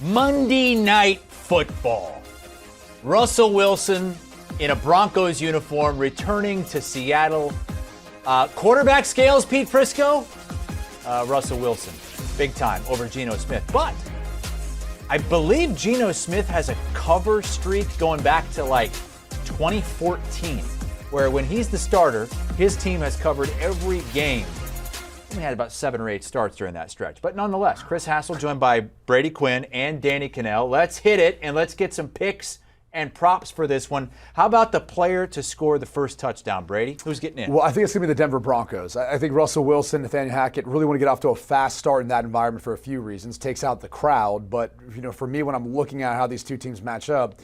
Monday Night Football. Russell Wilson in a Broncos uniform returning to Seattle. Quarterback scales, Pete Prisco. Russell Wilson, big time over Geno Smith. But I believe Geno Smith has a cover streak going back to like 2014, where when he's the starter, his team has covered every game. He had about 7 or 8 starts during that stretch. But nonetheless, Chris Hassel joined by Brady Quinn and Danny Kannell. Let's hit it and let's get some picks and props for this one. How about the player to score the first touchdown, Brady? Who's getting in? Well, I think it's going to be the Denver Broncos. I think Russell Wilson, Nathaniel Hackett really want to get off to a fast start in that environment for a few reasons. Takes out the crowd. But, for me, when I'm looking at how these two teams match up,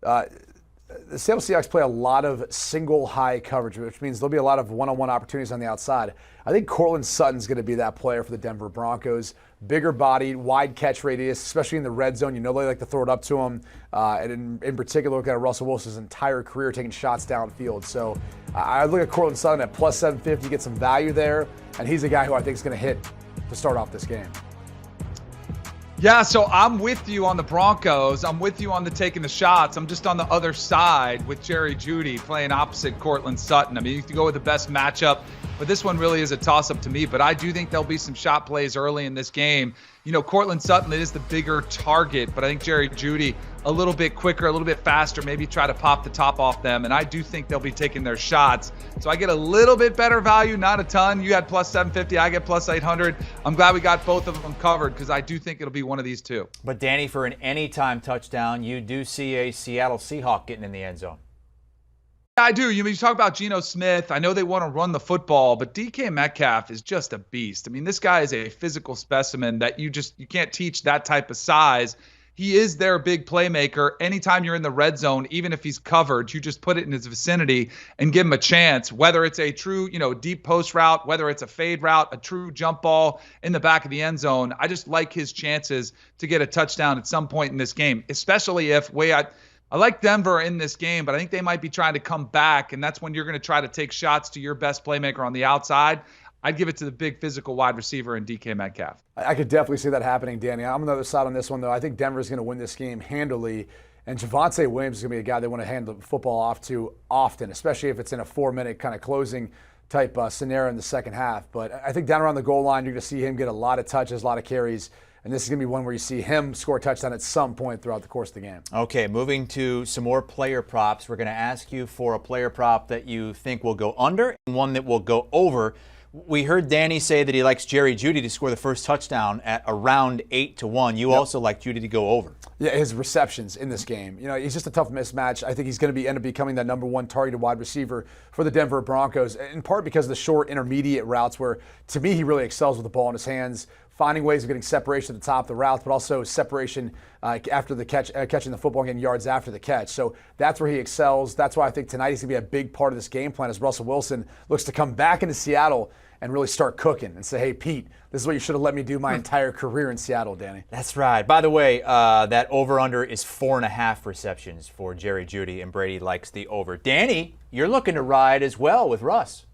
the Seattle Seahawks play a lot of single high coverage, which means there'll be a lot of one-on-one opportunities on the outside. I think Courtland Sutton's going to be that player for the Denver Broncos. Bigger bodied, wide catch radius, especially in the red zone. They like to throw it up to him. And in particular, look at Russell Wilson's entire career taking shots downfield. So I look at Courtland Sutton at plus 750, get some value there. And he's a guy who I think is going to hit to start off this game. Yeah, so I'm with you on the Broncos. I'm with you on the taking the shots. I'm just on the other side with Jerry Jeudy playing opposite Courtland Sutton. I mean, you can go with the best matchup, but this one really is a toss-up to me. But I do think there'll be some shot plays early in this game. Courtland Sutton is the bigger target, but I think Jerry Jeudy a little bit quicker, a little bit faster, maybe try to pop the top off them. And I do think they'll be taking their shots. So I get a little bit better value, not a ton. You had plus 750, I get plus 800. I'm glad we got both of them covered because I do think it'll be one of these two. But Danny, for an anytime touchdown, you do see a Seattle Seahawk getting in the end zone. I do. You talk about Geno Smith. I know they want to run the football, but DK Metcalf is just a beast. I mean, this guy is a physical specimen that you can't teach that type of size. He is their big playmaker. Anytime you're in the red zone, even if he's covered, you just put it in his vicinity and give him a chance, whether it's a true, deep post route, whether it's a fade route, a true jump ball in the back of the end zone. I just like his chances to get a touchdown at some point in this game, especially if I like Denver in this game, but I think they might be trying to come back, and that's when you're going to try to take shots to your best playmaker on the outside. I'd give it to the big physical wide receiver in DK Metcalf. I could definitely see that happening, Danny. I'm on the other side on this one, though. I think Denver's going to win this game handily, and Javonte Williams is going to be a guy they want to hand the football off to often, especially if it's in a 4-minute kind of closing type scenario in the second half. But I think down around the goal line, you're going to see him get a lot of touches, a lot of carries. And this is going to be one where you see him score a touchdown at some point throughout the course of the game. Okay, moving to some more player props. We're going to ask you for a player prop that you think will go under and one that will go over. We heard Danny say that he likes Jerry Jeudy to score the first touchdown at around 8-1. You also like Jeudy to go over. Yeah, his receptions in this game. He's just a tough mismatch. I think he's going to end up becoming that number 1 targeted wide receiver for the Denver Broncos, in part because of the short intermediate routes where, to me, he really excels with the ball in his hands, finding ways of getting separation at the top of the routes, but also separation after the catch, catching the football and getting yards after the catch. So that's where he excels. That's why I think tonight he's going to be a big part of this game plan as Russell Wilson looks to come back into Seattle and really start cooking and say, hey, Pete, this is what you should have let me do my entire career in Seattle, Danny. That's right. By the way, that over-under is 4.5 receptions for Jerry Jeudy, and Brady likes the over. Danny, you're looking to ride as well with Russ.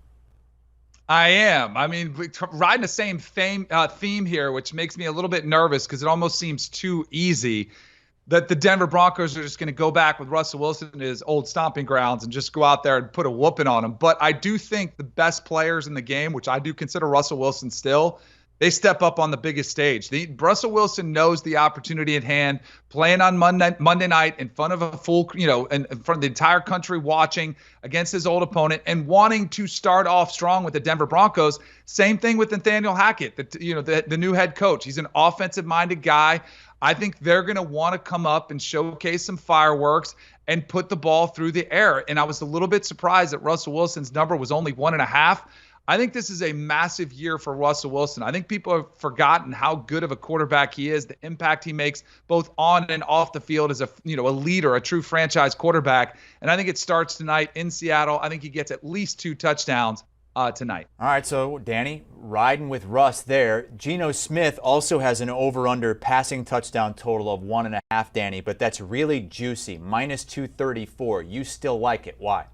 I am. I mean, riding the same theme here, which makes me a little bit nervous because it almost seems too easy that the Denver Broncos are just going to go back with Russell Wilson in his old stomping grounds and just go out there and put a whooping on him. But I do think the best players in the game, which I do consider Russell Wilson still, they step up on the biggest stage. Russell Wilson knows the opportunity at hand, playing on Monday night in front of a full, in front of the entire country watching against his old opponent and wanting to start off strong with the Denver Broncos. Same thing with Nathaniel Hackett, the new head coach. He's an offensive-minded guy. I think they're going to want to come up and showcase some fireworks and put the ball through the air. And I was a little bit surprised that Russell Wilson's number was only 1.5. I think this is a massive year for Russell Wilson. I think people have forgotten how good of a quarterback he is, the impact he makes both on and off the field as a leader, a true franchise quarterback. And I think it starts tonight in Seattle. I think he gets at least 2 touchdowns tonight. All right, so Danny, riding with Russ there. Geno Smith also has an over-under passing touchdown total of 1.5, Danny, but that's really juicy, minus 234. You still like it. Why?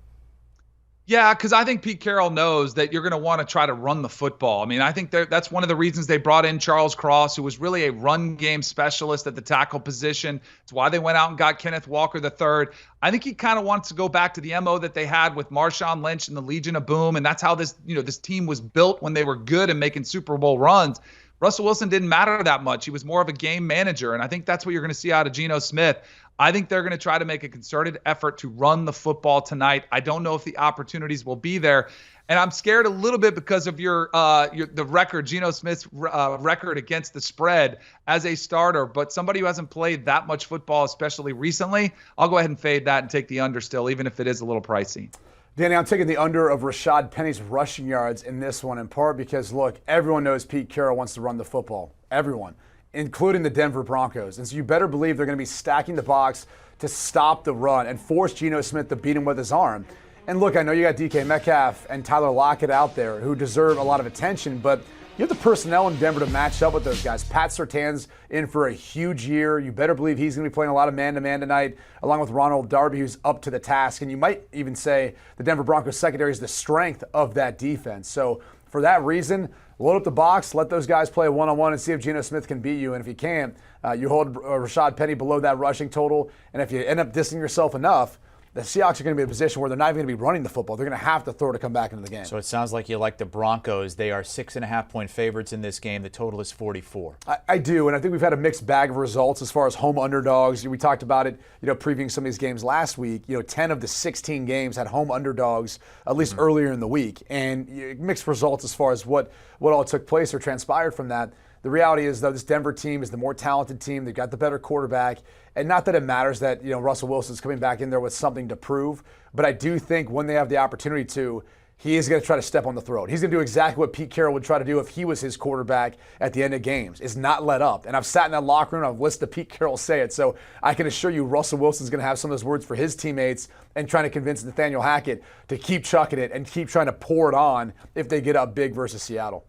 Yeah, because I think Pete Carroll knows that you're going to want to try to run the football. I mean, I think that's one of the reasons they brought in Charles Cross, who was really a run game specialist at the tackle position. It's why they went out and got Kenneth Walker III. I think he kind of wants to go back to the MO that they had with Marshawn Lynch and the Legion of Boom, and that's how this team was built when they were good and making Super Bowl runs. Russell Wilson didn't matter that much. He was more of a game manager, and I think that's what you're going to see out of Geno Smith. I think they're going to try to make a concerted effort to run the football tonight. I don't know if the opportunities will be there. And I'm scared a little bit because of the record, Geno Smith's record against the spread as a starter. But somebody who hasn't played that much football, especially recently, I'll go ahead and fade that and take the under still, even if it is a little pricey. Danny, I'm taking the under of Rashad Penny's rushing yards in this one, in part because, look, everyone knows Pete Carroll wants to run the football. Everyone, including the Denver Broncos. And so you better believe they're going to be stacking the box to stop the run and force Geno Smith to beat him with his arm. And look, I know you got DK Metcalf and Tyler Lockett out there who deserve a lot of attention, but you have the personnel in Denver to match up with those guys. Pat Surtain's in for a huge year. You better believe he's going to be playing a lot of man-to-man tonight, along with Ronald Darby, who's up to the task. And you might even say the Denver Broncos secondary is the strength of that defense. So for that reason, load up the box, let those guys play one-on-one and see if Geno Smith can beat you. And if he can't, you hold Rashad Penny below that rushing total. And if you end up dissing yourself enough, the Seahawks are going to be in a position where they're not even going to be running the football. They're going to have to throw to come back into the game. So it sounds like you like the Broncos. They are 6.5-point favorites in this game. The total is 44. I do, and I think we've had a mixed bag of results as far as home underdogs. We talked about it, previewing some of these games last week. 10 of the 16 games had home underdogs, at least earlier in the week. And mixed results as far as what all took place or transpired from that. The reality is, though, this Denver team is the more talented team. They've got the better quarterback. And not that it matters that, Russell Wilson's coming back in there with something to prove. But I do think when they have the opportunity to, he is going to try to step on the throat. He's going to do exactly what Pete Carroll would try to do if he was his quarterback at the end of games, is not let up. And I've sat in that locker room and I've listened to Pete Carroll say it. So I can assure you Russell Wilson's going to have some of those words for his teammates and trying to convince Nathaniel Hackett to keep chucking it and keep trying to pour it on if they get up big versus Seattle.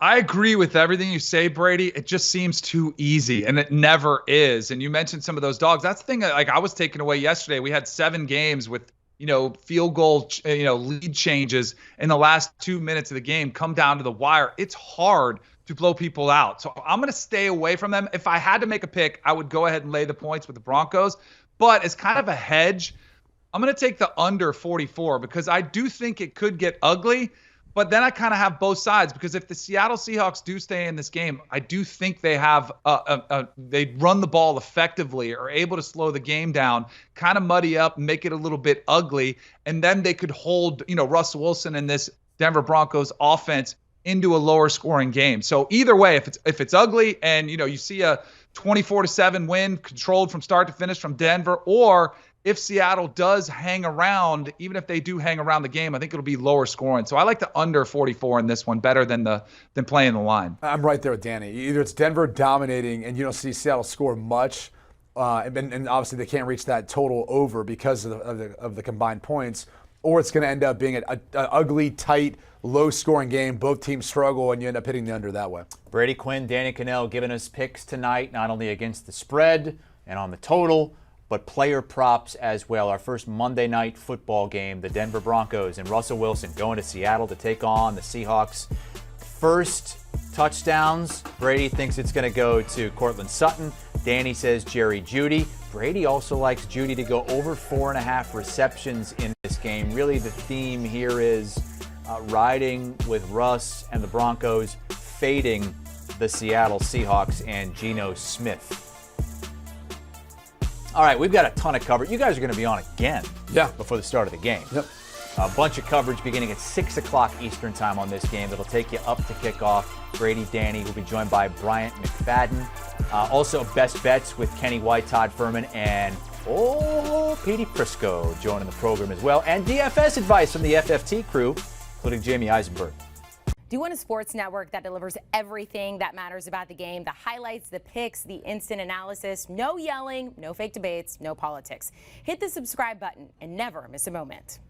I agree with everything you say, Brady. It just seems too easy, and it never is. And you mentioned some of those dogs. That's the thing that, I was taken away yesterday. We had 7 games with, field goal, lead changes in the last 2 minutes of the game come down to the wire. It's hard to blow people out. So I'm going to stay away from them. If I had to make a pick, I would go ahead and lay the points with the Broncos. But as kind of a hedge, I'm going to take the under 44 because I do think it could get ugly. But then I kind of have both sides because if the Seattle Seahawks do stay in this game, I do think they have they run the ball effectively, are able to slow the game down, kind of muddy up, make it a little bit ugly, and then they could hold Russell Wilson and this Denver Broncos offense into a lower scoring game. So either way, if it's ugly and you see a 24-7 win controlled from start to finish from Denver, or if Seattle does hang around, even if they do hang around the game, I think it'll be lower scoring. So I like the under 44 in this one better than playing the line. I'm right there with Danny. Either it's Denver dominating and you don't see Seattle score much, and obviously they can't reach that total over because of the combined points, or it's going to end up being an ugly, tight, low-scoring game. Both teams struggle, and you end up hitting the under that way. Brady Quinn, Danny Kannell giving us picks tonight, not only against the spread and on the total, but player props as well. Our first Monday night football game, the Denver Broncos and Russell Wilson going to Seattle to take on the Seahawks. First touchdowns, Brady thinks it's going to go to Cortland Sutton. Danny says Jerry Jeudy. Brady also likes Jeudy to go over 4.5 receptions in this game. Really the theme here is riding with Russ and the Broncos, fading the Seattle Seahawks and Geno Smith. All right, we've got a ton of coverage. You guys are going to be on again before the start of the game. Yep. A bunch of coverage beginning at 6 o'clock Eastern time on this game. That'll take you up to kickoff. Brady, Danny will be joined by Bryant McFadden. Also, Best Bets with Kenny White, Todd Furman, and Petey Prisco joining the program as well. And DFS advice from the FFT crew, including Jamie Eisenberg. Do you want a sports network that delivers everything that matters about the game? The highlights, the picks, the instant analysis, no yelling, no fake debates, no politics. Hit the subscribe button and never miss a moment.